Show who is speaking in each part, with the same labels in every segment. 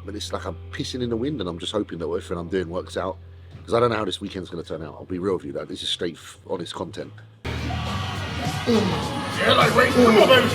Speaker 1: but it's like I'm pissing in the wind, and I'm just hoping that everything I'm doing works out, because I don't know how this weekend's going to turn out. I'll be real with you though, this is straight honest content.
Speaker 2: Yeah, like, wait, come on, baby.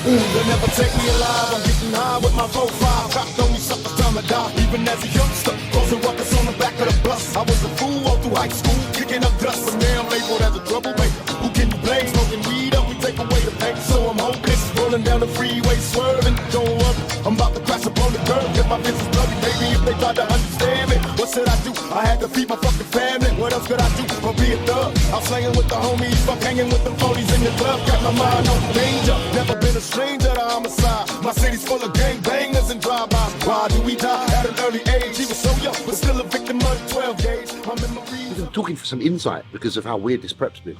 Speaker 3: They'll never take me alive. I'm getting high with my 4-5. Trapped on me, suckers, time to die. Even as a youngster, causing ruckus on the back of the bus. I was a fool all through high school, kicking up dust. But now I'm labeled as a troublemaker. Who can you blame? Smoking weed up, we take away the pain. So I'm hopeless, rolling down the freeway, swerving. Don't worry, I'm about to crash up on the curb. Get my business bloody, baby, if they try to understand me. What should I do? I had to feed my fucking family. What else could I do but be a thug? I'm slanging with the homies, fuck hanging with the 40s in the club. Got my mind on danger, never been a stranger to homicide. My city's full of gangbangers and drive-bys. Why do we die at an early age? He was so young, but still a victim of 12 gauge. My memories.
Speaker 1: I'm talking for some insight because of how weird this prep's been.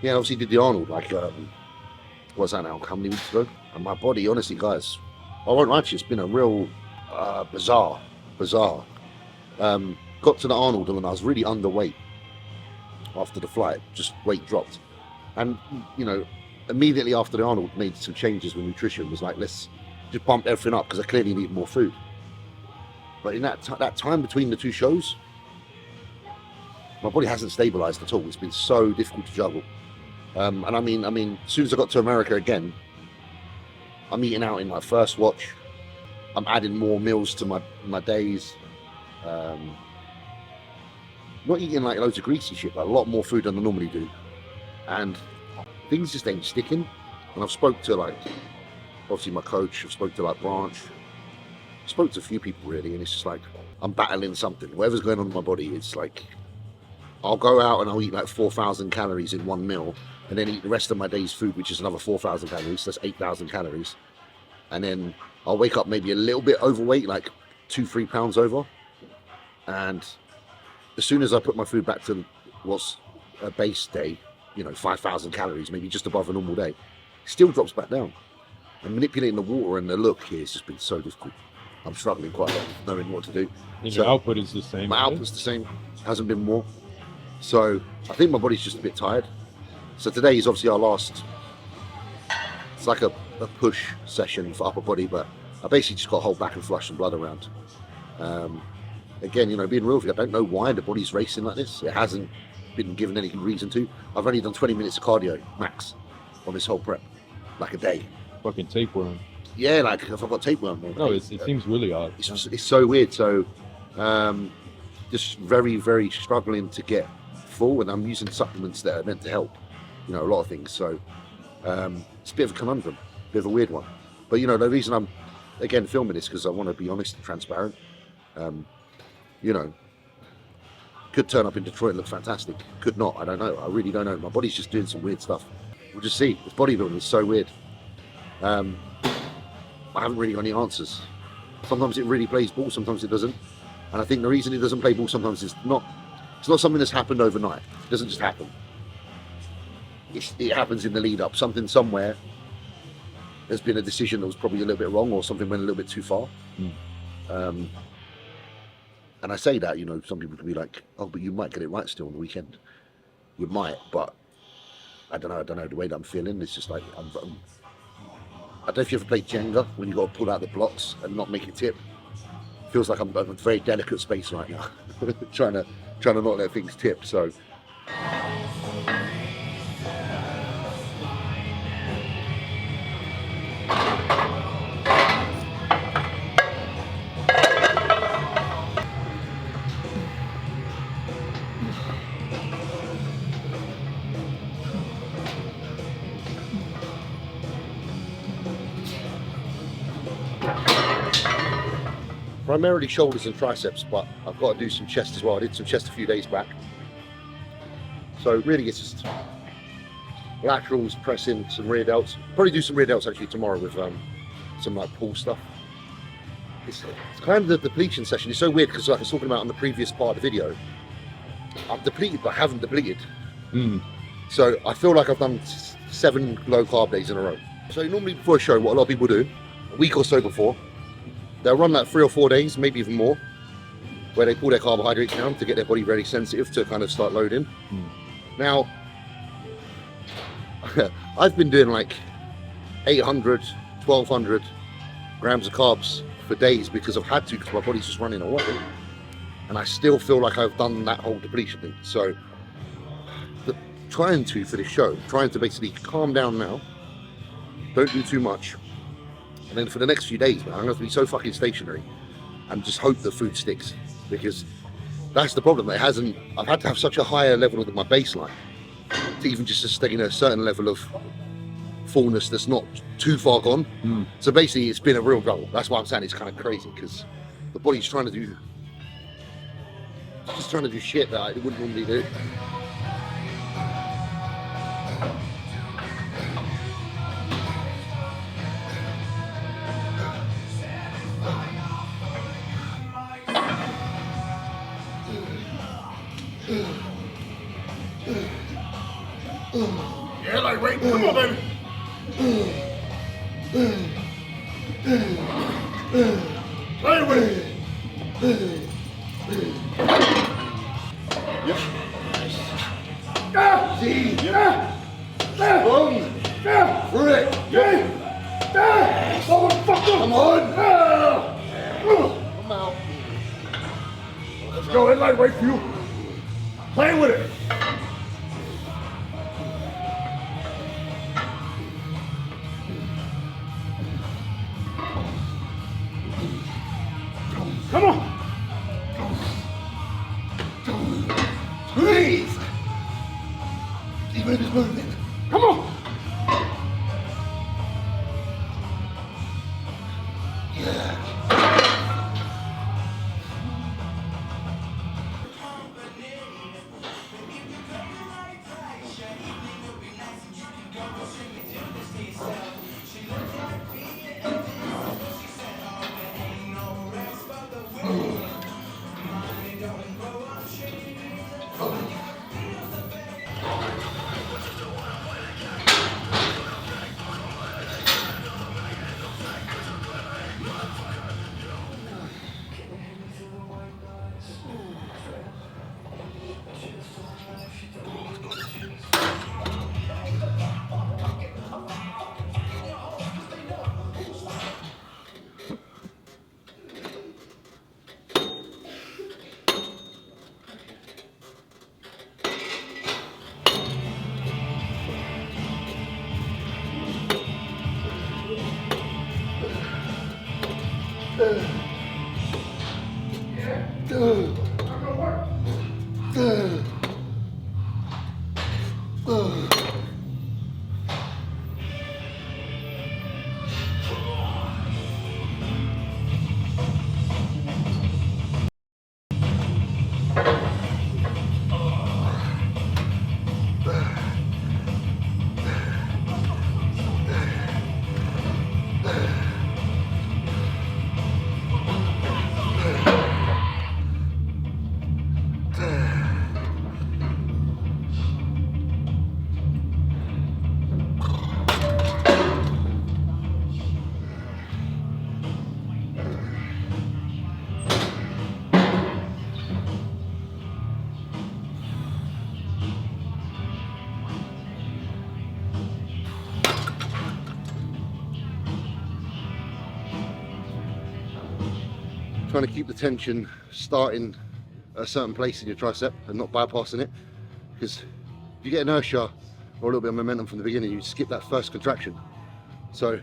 Speaker 1: Yeah, obviously did the Arnold, like, what's that now, how many weeks ago? And my body, honestly, guys, I won't lie to you, it's been a real bizarre. Got to the Arnold and I was really underweight after the flight, just weight dropped. And, you know, immediately after the Arnold, made some changes with nutrition, was like, let's just bump everything up because I clearly need more food. But in that time between the two shows, my body hasn't stabilized at all. It's been so difficult to juggle. And I mean, as soon as I got to America again, I'm eating out in my first watch. I'm adding more meals to my days. Not eating like loads of greasy shit, but a lot more food than I normally do. And things just ain't sticking. And I've spoke to, like, obviously my coach, I've spoke to like Branch, spoke to a few people really, and it's just like I'm battling something. Whatever's going on in my body, it's like I'll go out and I'll eat like 4,000 calories in one meal, and then eat the rest of my day's food, which is another 4,000 calories, so that's 8,000 calories. And then I'll wake up maybe a little bit overweight, like 2-3 pounds over. And as soon as I put my food back to what's a base day, you know, 5,000 calories, maybe just above a normal day, it still drops back down. And manipulating the water and the look here has just been so difficult. I'm struggling quite a lot, knowing what to do.
Speaker 2: And
Speaker 1: so
Speaker 2: your output is the same.
Speaker 1: my output's the same, hasn't been more. So I think my body's just a bit tired. So today is obviously our last, it's like a push session for upper body, but I basically just got to hold back and flush some blood around. Again, you know, being real with you, I don't know why the body's racing like this. It hasn't been given any reason to. I've only done 20 minutes of cardio, max, on this whole prep, like a day.
Speaker 2: Fucking tapeworm.
Speaker 1: Yeah, like if I've got tapeworm.
Speaker 2: No, it seems really odd.
Speaker 1: It's so weird. So, just very, very struggling to get full, and I'm using supplements that are meant to help, you know, a lot of things. So, it's a bit of a conundrum, a bit of a weird one. But, you know, the reason I'm, again, filming this because I want to be honest and transparent. You know, could turn up in Detroit and look fantastic. Could not, I don't know. I really don't know. My body's just doing some weird stuff. We'll just see. This bodybuilding is so weird. I haven't really got any answers. Sometimes it really plays ball, sometimes it doesn't. And I think the reason it doesn't play ball sometimes is it's not something that's happened overnight. It doesn't just happen. It happens in the lead up. Something somewhere, there's been a decision that was probably a little bit wrong, or something went a little bit too far. And I say that, you know, some people can be like, oh, but you might get it right still on the weekend. You might, but I don't know. The way that I'm feeling, it's just like, I don't know if you ever played Jenga, when you got to pull out the blocks and not make it tip. Feels like I'm in a very delicate space right now, trying to not let things tip. So. Primarily shoulders and triceps, but I've got to do some chest as well. I did some chest a few days back. So really it's just laterals, pressing, some rear delts. Probably do some rear delts actually tomorrow with some like pull stuff. It's kind of the depletion session. It's so weird because like I was talking about on the previous part of the video, I'm depleted but I haven't depleted. So I feel like I've done 7 low carb days in a row. So normally before a show, what a lot of people do, a week or so before, they'll run like 3 or 4 days, maybe even more, where they pull their carbohydrates down to get their body very sensitive to kind of start loading. Now, I've been doing like 800, 1200, grams of carbs for days because I've had to, because my body's just running away. And I still feel like I've done that whole depletion thing. So trying to, for this show, trying to basically calm down now, don't do too much, and then for the next few days, man, I'm going to be so fucking stationary and just hope the food sticks, because that's the problem. It hasn't. I've had to have such a higher level of my baseline to even just sustain a certain level of fullness that's not too far gone. So basically it's been a real goal. That's why I'm saying it's kind of crazy, because the body's trying to do shit that it wouldn't normally do.
Speaker 3: Yeah, like, wait, come on, baby. Play with it. Yep. See, boom, through it. Motherfucker, come on.
Speaker 1: I'm out.
Speaker 3: Let's go, it's lightweight for you. Play with it. Come on.
Speaker 1: Breathe. Even if it's moving.
Speaker 3: Come on.
Speaker 1: Trying to keep the tension starting at a certain place in your tricep and not bypassing it, because if you get inertia or a little bit of momentum from the beginning, you skip that first contraction. So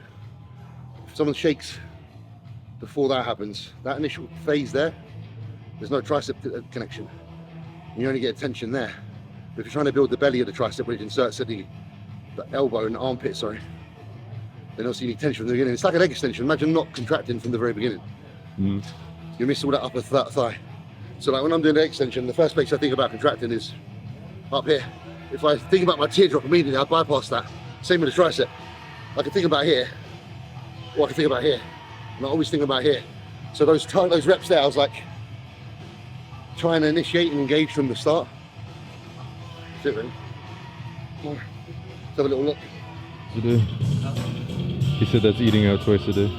Speaker 1: if someone shakes before that happens, that initial phase there's no tricep connection. You only get tension there. But if you're trying to build the belly of the tricep, which inserts at the elbow and the armpit, then obviously you need tension from the beginning. It's like an egg extension. Imagine not contracting from the very beginning. You miss all that upper thigh. So like when I'm doing the extension, the first place I think about contracting is up here. If I think about my teardrop immediately, I bypass that. Same with the tricep. I can think about here, or I can think about here. And I always think about here. So those reps there, I was like trying to initiate and engage from the start. That's it really. Let's have a little look.
Speaker 2: Today. He said that's eating out twice a day.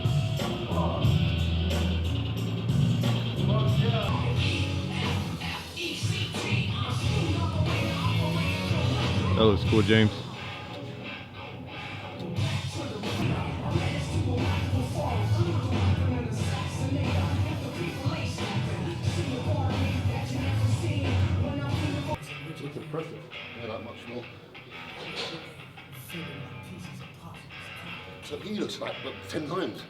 Speaker 2: That looks cool, James. That's impressive.
Speaker 1: Yeah, that much more. So he looks like, but 10 times.